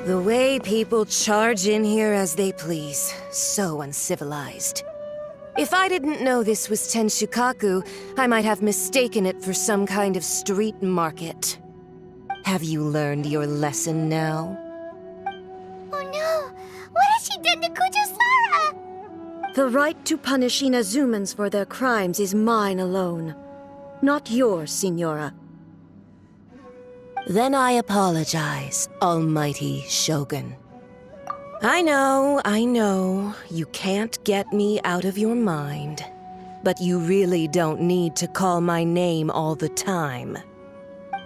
The way people charge in here as they please. So uncivilized. If I didn't know this was Tenshukaku, I might have mistaken it for some kind of street market. Have you learned your lesson now? Oh no! What has she done to Kujusara? The right to punish Inazumans for their crimes is mine alone. Not yours, Signora. Then I apologize, Almighty Shogun. I know, you can't get me out of your mind. But you really don't need to call my name all the time.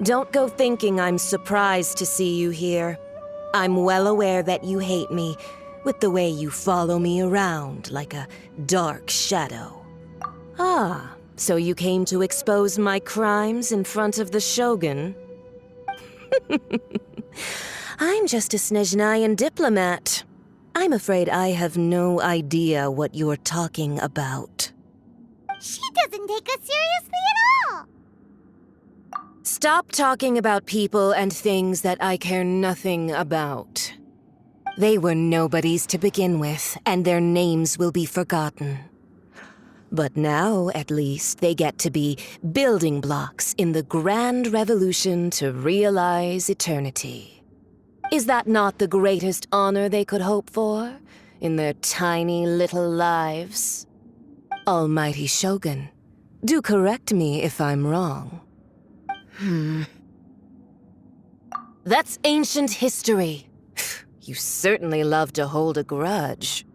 Don't go thinking I'm surprised to see you here. I'm well aware that you hate me, with the way you follow me around like a dark shadow. Ah, so you came to expose my crimes in front of the Shogun? I'm just a Snezhnayan diplomat. I'm afraid I have no idea what you're talking about. She doesn't take us seriously at all! Stop talking about people and things that I care nothing about. They were nobodies to begin with, and their names will be forgotten. But now, at least, they get to be building blocks in the grand revolution to realize eternity. Is that not the greatest honor they could hope for in their tiny little lives? Almighty Shogun, do correct me if I'm wrong. That's ancient history. You certainly love to hold a grudge.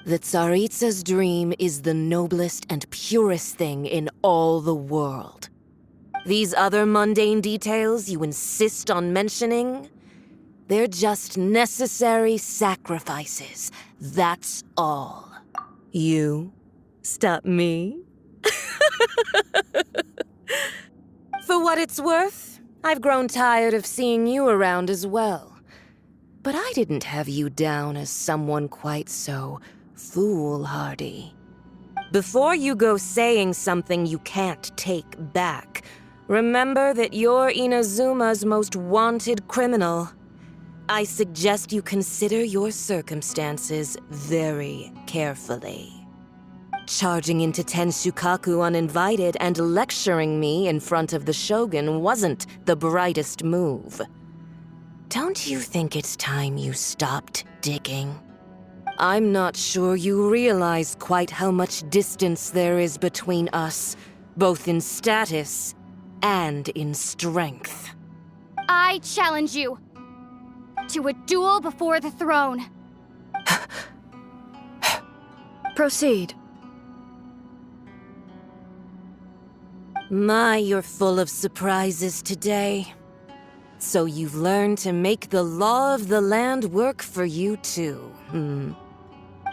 The Tsaritsa's dream is the noblest and purest thing in all the world. These other mundane details you insist on mentioning, they're just necessary sacrifices, that's all. You stop me? For what it's worth, I've grown tired of seeing you around as well. But I didn't have you down as someone quite so foolhardy. Before you go saying something you can't take back, remember that you're Inazuma's most wanted criminal. I suggest you consider your circumstances very carefully. Charging into Tenshukaku uninvited and lecturing me in front of the Shogun wasn't the brightest move. Don't you think it's time you stopped digging? I'm not sure you realize quite how much distance there is between us, both in status and in strength. I challenge you to a duel before the throne. Proceed. My, you're full of surprises today. So you've learned to make the law of the land work for you too,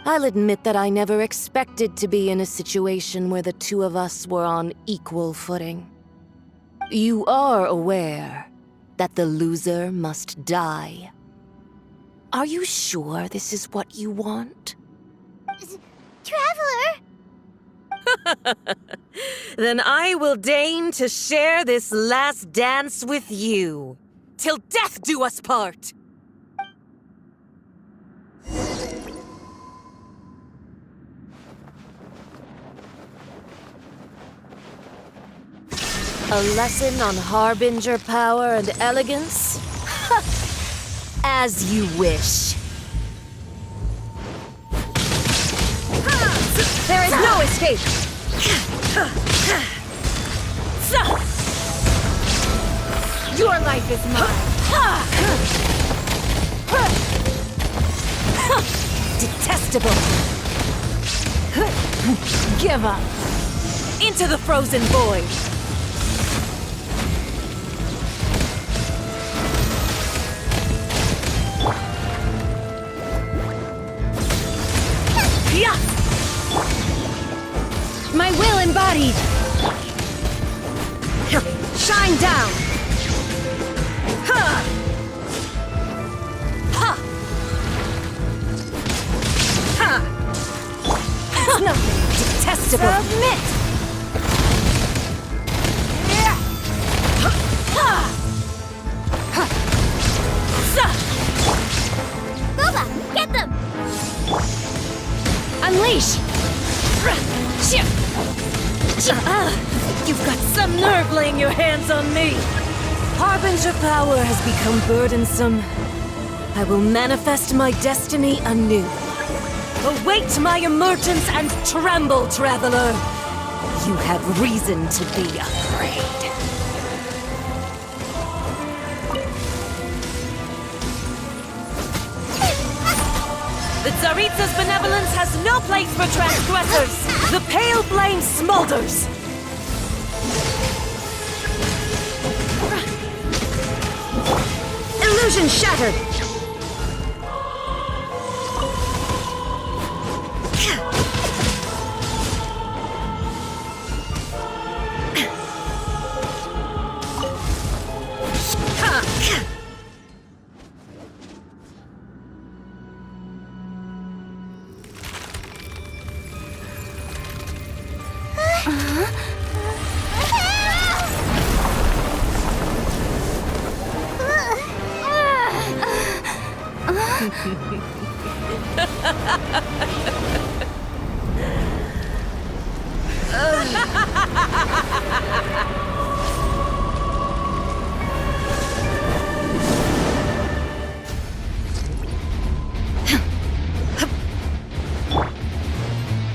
I'll admit that I never expected to be in a situation where the two of us were on equal footing. You are aware that the loser must die. Are you sure this is what you want? Traveler! Then I will deign to share this last dance with you. Till death do us part! A lesson on Harbinger power and elegance? As you wish. There is no escape! Your life is mine! Detestable! Give up! Into the frozen void! Yeah! My will embodied! Shine down! Ha! Ha! Ha! It's nothing detestable! Submit! Boba, get them! Unleash! You've got some nerve laying your hands on me! Harbinger power has become burdensome. I will manifest my destiny anew. Await my emergence and tremble, traveler! You have reason to be afraid. The Tsaritsa's benevolence has no place for transgressors! The pale flame smolders! Illusion shattered!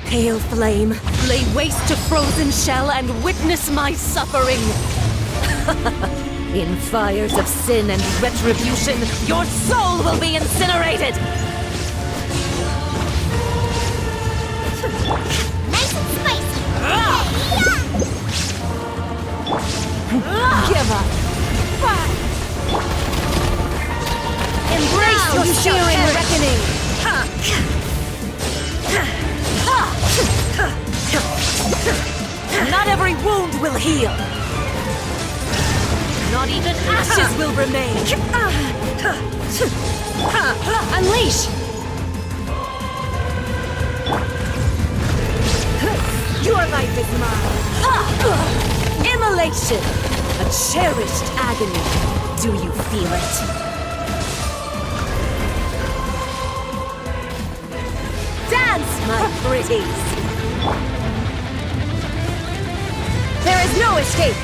Pale flame, lay waste to frozen shell and witness my suffering! In fires of sin and retribution, your soul will be incinerated! Nice and spicy! Give up! Embrace your searing reckoning! Not every wound will heal! Not even ashes will remain! Unleash! Your life is mine! Immolation! A cherished agony. Do you feel it? Dance, my pretties! There is no escape!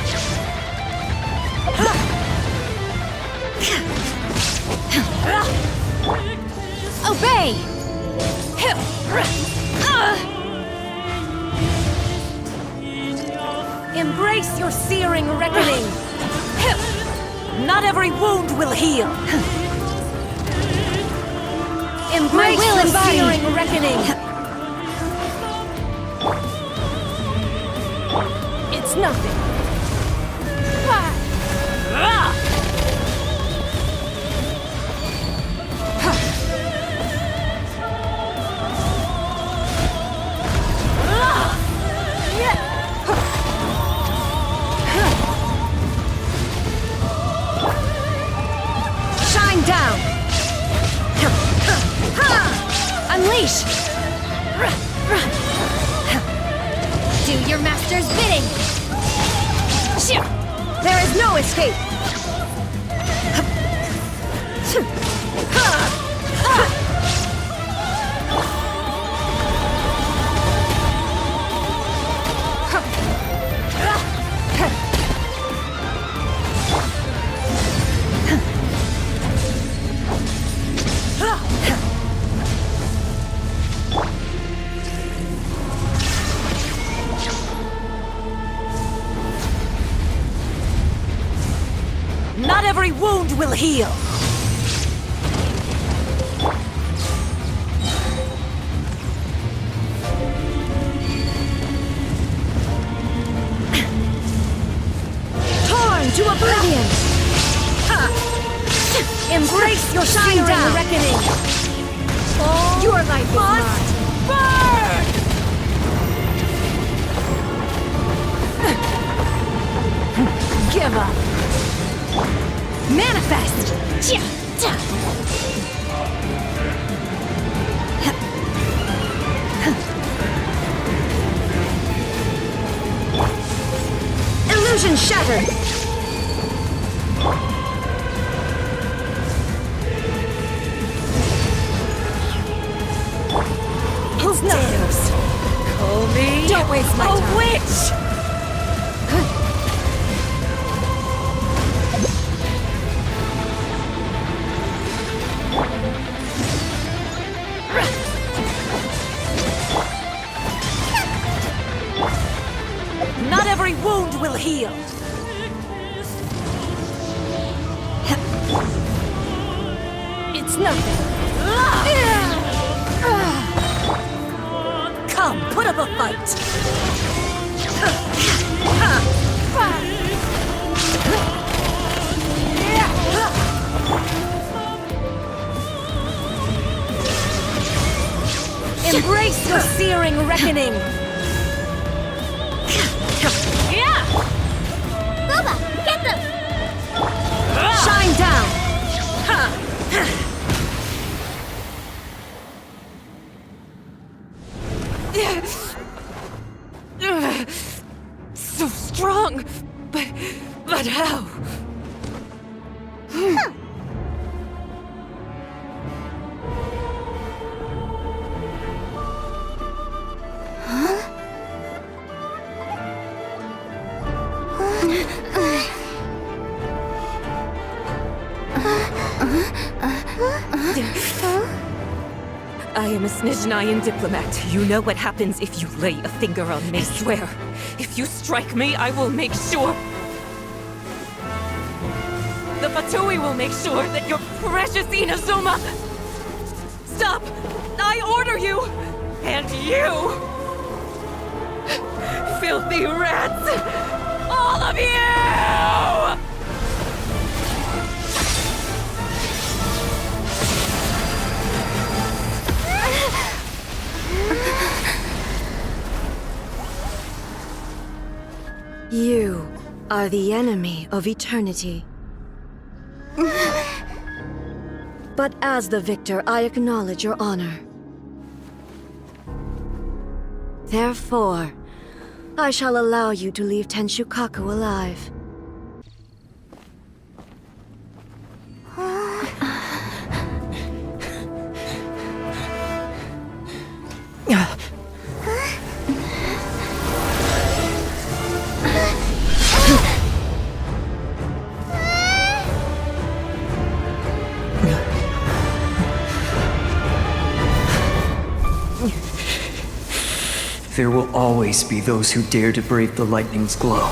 Obey! Embrace your searing reckoning! Not every wound will heal! Embrace will your embody. searing reckoning! It's nothing! Shine down! Unleash! Do your master's bidding! There is no escape! every wound will heal! Torn to oblivion! Embrace your Shine down. reckoning! Your life is mine! Burn! Give up! Manifest! Illusion shattered! It's theirs! Call me... Don't waste my a time. witch! Not every wound will heal! It's nothing. Come, put up a fight! Embrace your searing reckoning! Boba, get them! Shine down! So strong, but how? I am a Snezhnayan diplomat. You know what happens if you lay a finger on me. I swear, if you strike me, I will make sure... The Fatui will make sure that your precious Inazuma... Stop! I order you! And you! Filthy rats! All of you! You are the enemy of eternity. But as the victor, I acknowledge your honor. Therefore, I shall allow you to leave Tenshukaku alive. There will always be those who dare to brave the lightning's glow.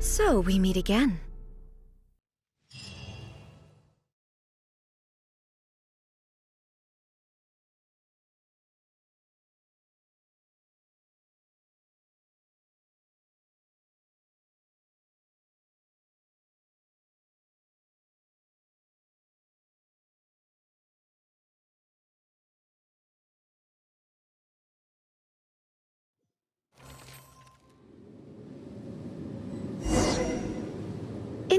So we meet again.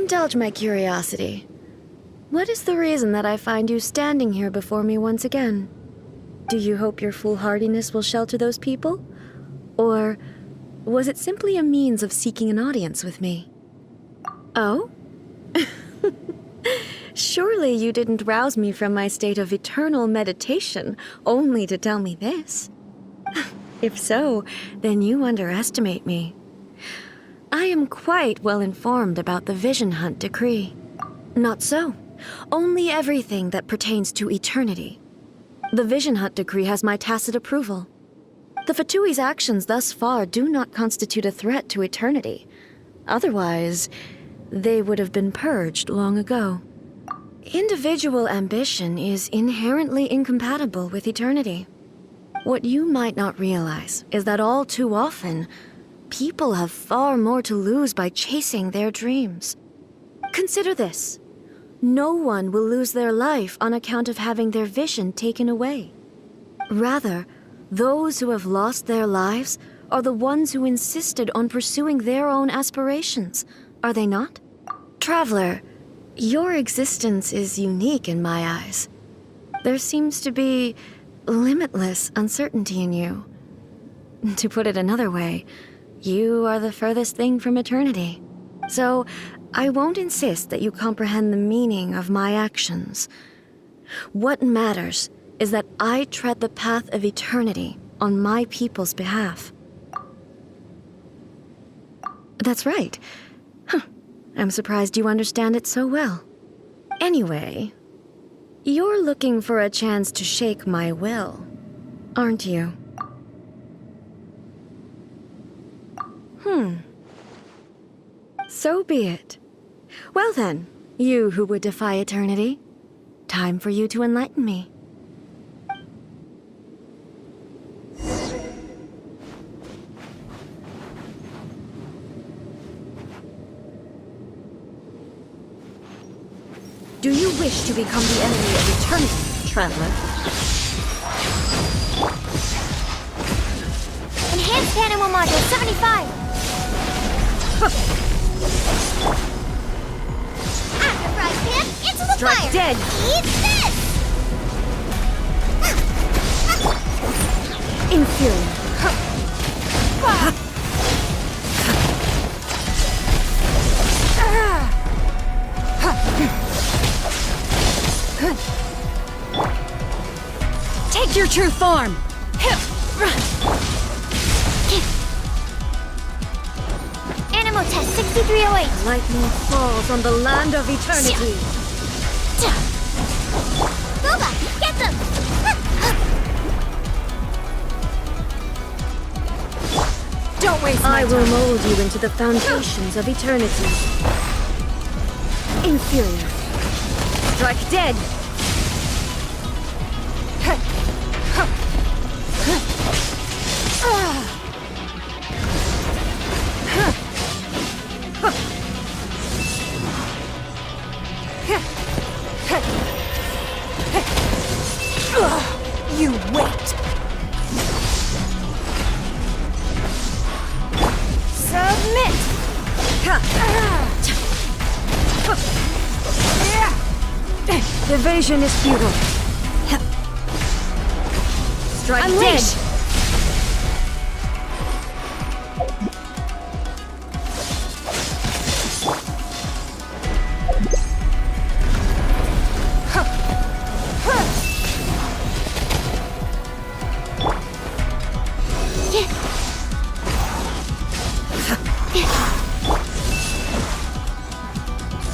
indulge my curiosity. What is the reason that I find you standing here before me once again? Do you hope your foolhardiness will shelter those people? Or was it simply a means of seeking an audience with me? Oh? Surely you didn't rouse me from my state of eternal meditation only to tell me this. If so, then you underestimate me. I am quite well informed about the Vision Hunt decree. Not so. Only everything that pertains to eternity. The Vision Hunt decree has my tacit approval. The Fatui's actions thus far do not constitute a threat to eternity. Otherwise, they would have been purged long ago. Individual ambition is inherently incompatible with eternity. What you might not realize is that all too often, people have far more to lose by chasing their dreams. Consider this. No one will lose their life on account of having their vision taken away. Rather, those who have lost their lives are the ones who insisted on pursuing their own aspirations, are they not? Traveler, your existence is unique in my eyes. There seems to be limitless uncertainty in you. To put it another way, you are the furthest thing from eternity. So, I won't insist that you comprehend the meaning of my actions. What matters is that I tread the path of eternity on my people's behalf. That's right. I'm surprised you understand it so well. Anyway, you're looking for a chance to shake my will, aren't you? So be it. Well then, you who would defy eternity, time for you to enlighten me. Do you wish to become the enemy of eternity, traveler? Enhanced Animal Module 75! After Fry Pan, into the Strike fire! dead! Eat this! Inferior. Take your true form! Animal Test 6308! Lightning falls on the land of eternity. Booba, get them! Don't waste my I will time. mold you into the foundations of eternity. Inferior. Strike dead! You wait. Submit. Evasion is futile. Strike Unleash. dead!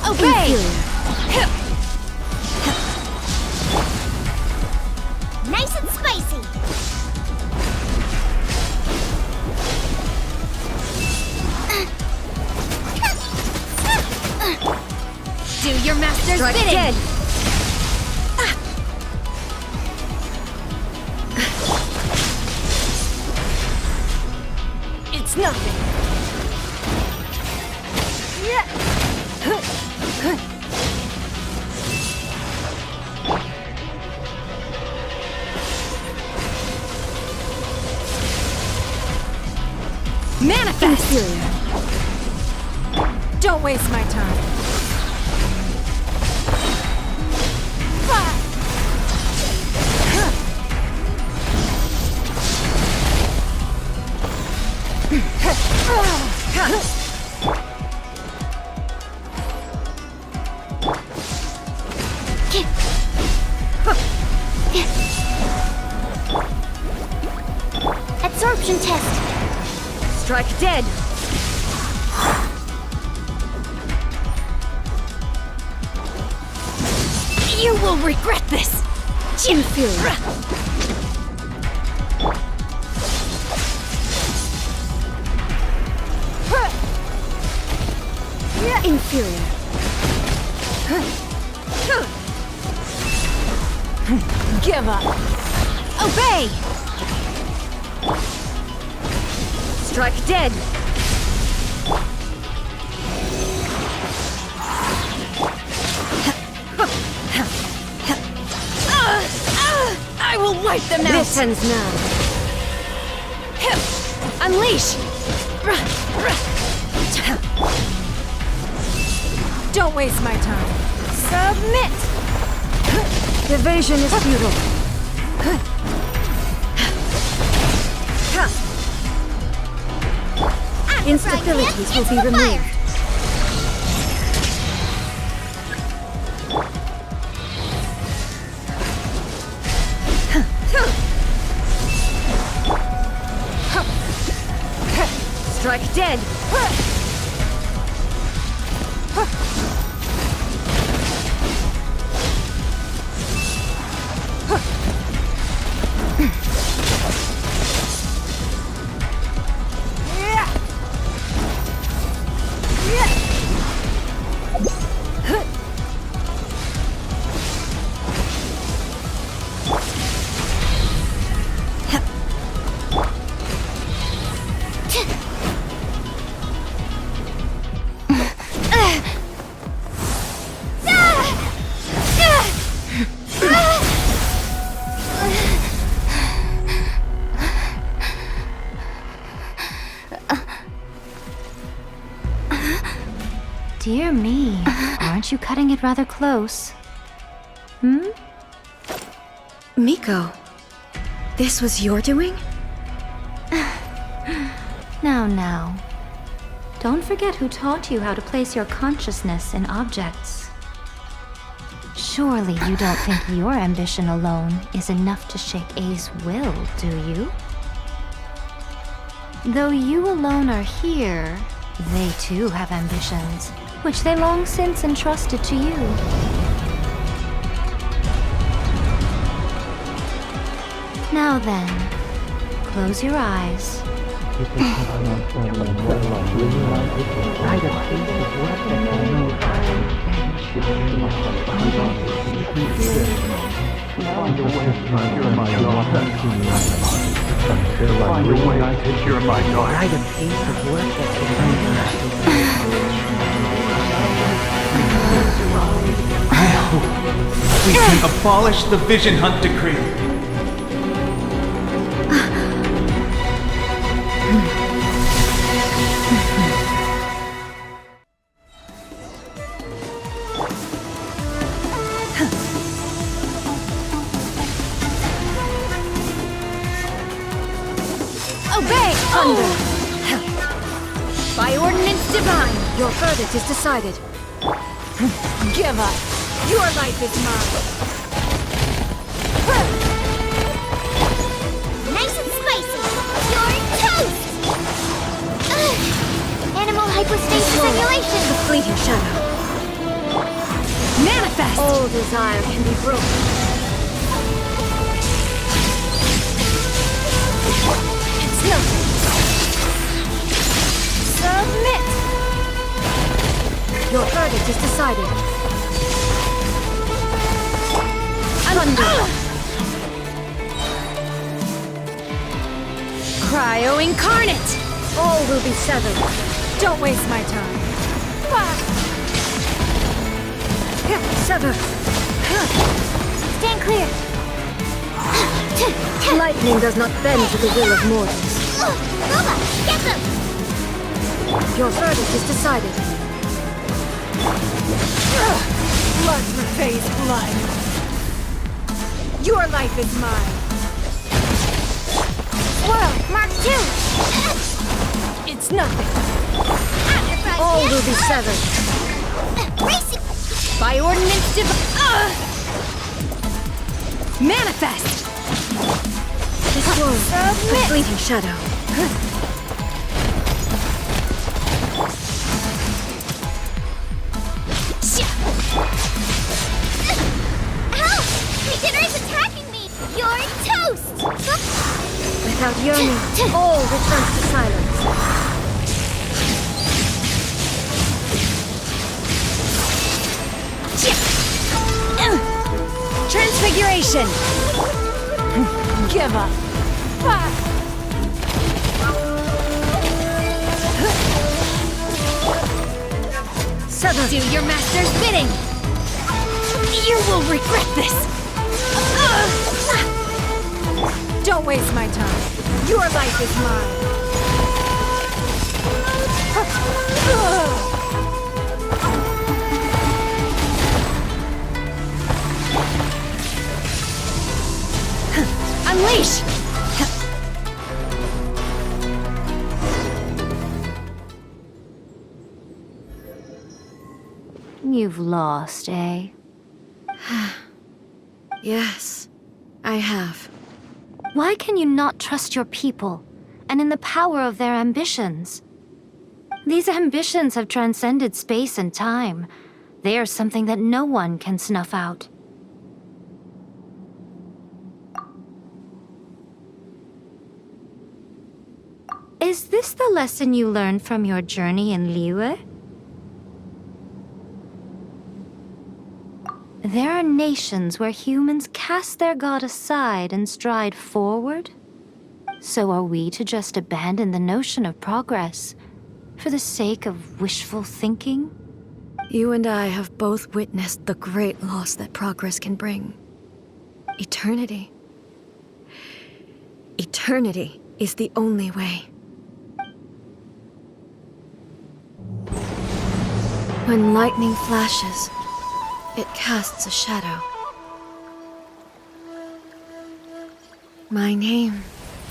Obey! Nice and spicy! Do your master's Strike bidding! dead! It's nothing. Manifest! Inferior. Don't waste my time. Absorption test. Strike dead. You will regret this. Inferior. Inferior. Give up. Obey! Strike dead. I will wipe them out. This ends now. Unleash! Don't waste my time. Submit! Evasion is futile. Instabilities will be removed. Strike dead. Dear me, aren't you cutting it rather close? Miko, this was your doing? Now. Don't forget who taught you how to place your consciousness in objects. Surely you don't think your ambition alone is enough to shake A's will, do you? Though you alone are here, they too have ambitions, which they long since entrusted to you. Now then, close your eyes. I hope we can abolish the Vision Hunt Decree. Obey! Thunder! By ordinance divine, your verdict is decided. Give up. Your life is mine. Nice and spicy! You're toast! Animal hypostasis simulation! The fleeting shadow. Manifest! All desire can be broken. It's nothing. Submit! Your verdict is decided. Thunder! Cryo incarnate! All will be severed. Don't waste my time. Sever! Stand clear! Lightning does not bend to the will of mortals. Luba, get them! Your verdict is decided. Blood repays blood. Your life is mine. Swirl, Mark 2! It's It's nothing. All will be severed. By ordinance manifest! This world, a fleeting shadow. Beginner's attacking me! You're toast! Without yearning, all returns to silence. Transfiguration! Give up. Do your master's bidding! You will regret this! Don't waste my time. Your life is mine. Unleash! You've lost, eh? Yes, I have. Why can you not trust your people, and in the power of their ambitions? These ambitions have transcended space and time. They are something that no one can snuff out. Is this the lesson you learned from your journey in Liyue? There are nations where humans cast their god aside and stride forward. So are we to just abandon the notion of progress for the sake of wishful thinking? You and I have both witnessed the great loss that progress can bring. Eternity. Eternity is the only way. When lightning flashes, it casts a shadow. My name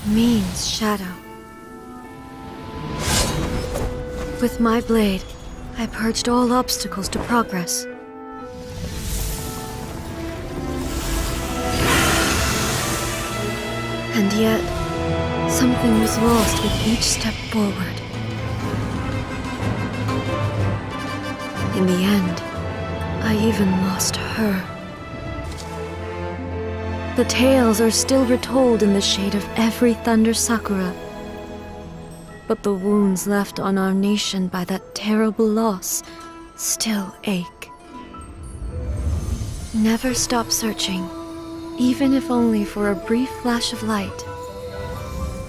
means shadow. With my blade, I purged all obstacles to progress. And yet, something was lost with each step forward. In the end, I even lost her. The tales are still retold in the shade of every Thunder Sakura. But the wounds left on our nation by that terrible loss still ache. Never stop searching, even if only for a brief flash of light.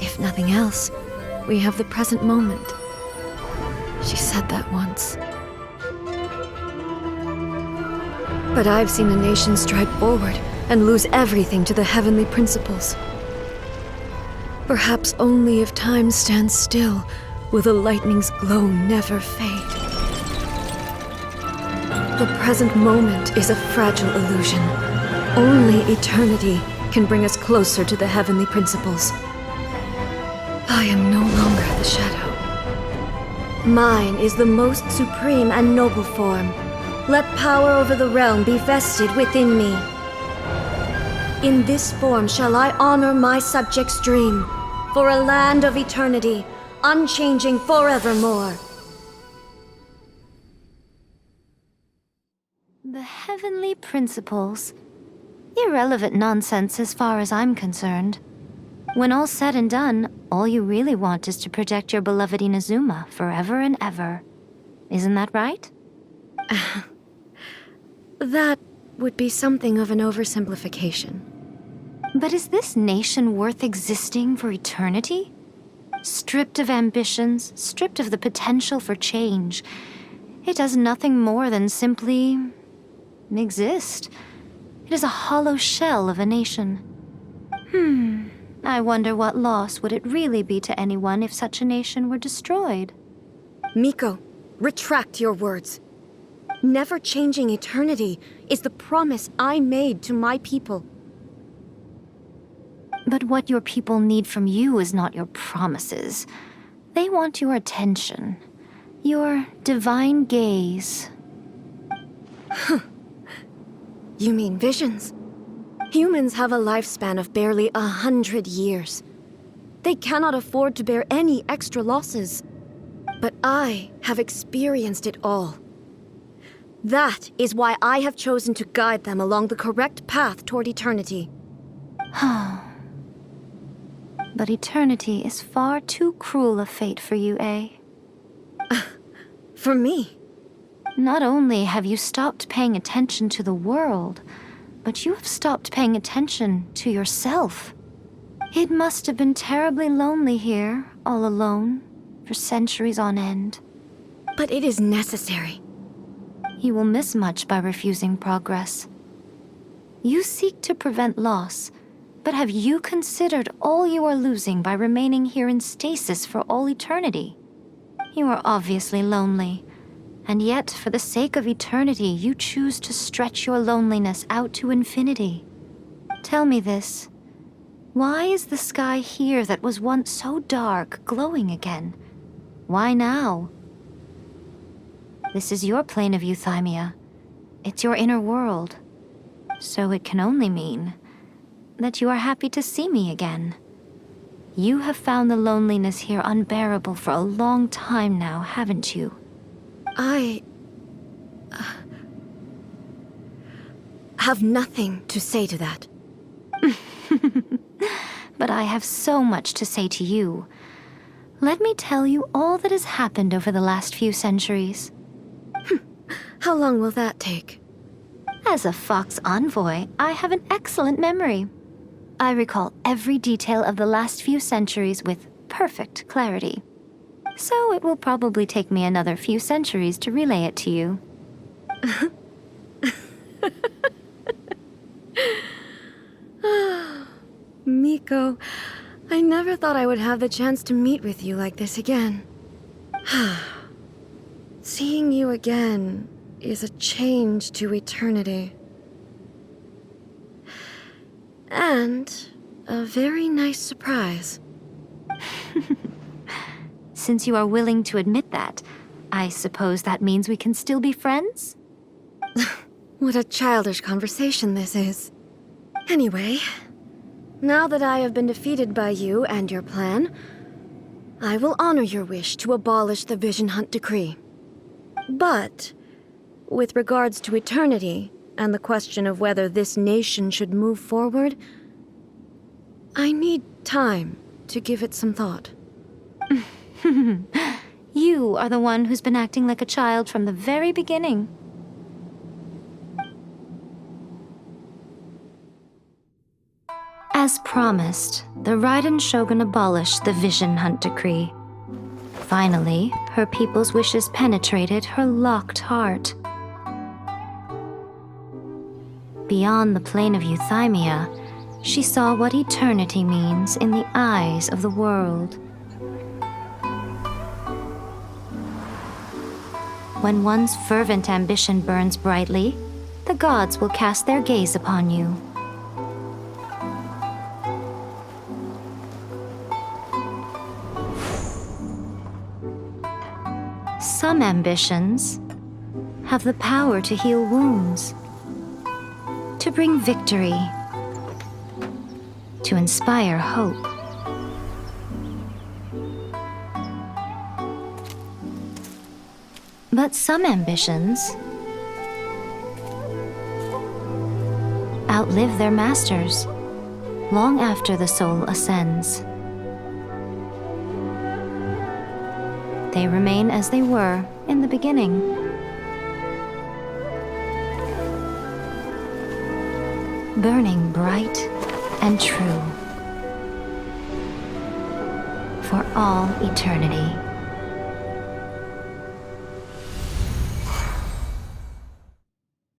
If nothing else, we have the present moment. She said that once. But I've seen a nation stride forward and lose everything to the heavenly principles. Perhaps only if time stands still will the lightning's glow never fade. The present moment is a fragile illusion. Only eternity can bring us closer to the heavenly principles. I am no longer the shadow. Mine is the most supreme and noble form. Let power over the realm be vested within me. In this form shall I honor my subjects' dream, for a land of eternity, unchanging forevermore. The heavenly principles. Irrelevant nonsense as far as I'm concerned. When all's said and done, all you really want is to protect your beloved Inazuma forever and ever. Isn't that right? That would be something of an oversimplification. But is this nation worth existing for eternity? Stripped of ambitions, stripped of the potential for change, it does nothing more than simply exist. It is a hollow shell of a nation. I wonder what loss would it really be to anyone if such a nation were destroyed? Miko, retract your words. Never changing eternity is the promise I made to my people. But what your people need from you is not your promises. They want your attention, your divine gaze. You mean visions? Humans have a lifespan of barely 100 years. They cannot afford to bear any extra losses. But I have experienced it all. That is why I have chosen to guide them along the correct path toward eternity. But eternity is far too cruel a fate for you, eh? For me? Not only have you stopped paying attention to the world, but you have stopped paying attention to yourself. It must have been terribly lonely here, all alone, for centuries on end. But it is necessary. You will miss much by refusing progress. You seek to prevent loss, but have you considered all you are losing by remaining here in stasis for all eternity? You are obviously lonely, and yet for the sake of eternity, you choose to stretch your loneliness out to infinity. Tell me this. Why is the sky here that was once so dark glowing again? Why now? This is your plane of euthymia. It's your inner world. So it can only mean that you are happy to see me again. You have found the loneliness here unbearable for a long time now, haven't you? I have nothing to say to that. But I have so much to say to you. Let me tell you all that has happened over the last few centuries. How long will that take? As a Fox envoy, I have an excellent memory. I recall every detail of the last few centuries with perfect clarity. So it will probably take me another few centuries to relay it to you. Miko, I never thought I would have the chance to meet with you like this again. Seeing you again is a change to eternity. And a very nice surprise. Since you are willing to admit that, I suppose that means we can still be friends? What a childish conversation this is. Anyway, now that I have been defeated by you and your plan, I will honor your wish to abolish the Vision Hunt Decree. But, with regards to eternity, and the question of whether this nation should move forward, I need time to give it some thought. You are the one who's been acting like a child from the very beginning. As promised, the Raiden Shogun abolished the Vision Hunt Decree. Finally, her people's wishes penetrated her locked heart. Beyond the plane of euthymia, she saw what eternity means in the eyes of the world. When one's fervent ambition burns brightly, the gods will cast their gaze upon you. Some ambitions have the power to heal wounds, to bring victory, to inspire hope. But some ambitions outlive their masters long after the soul ascends. They remain as they were in the beginning. Burning bright and true for all eternity.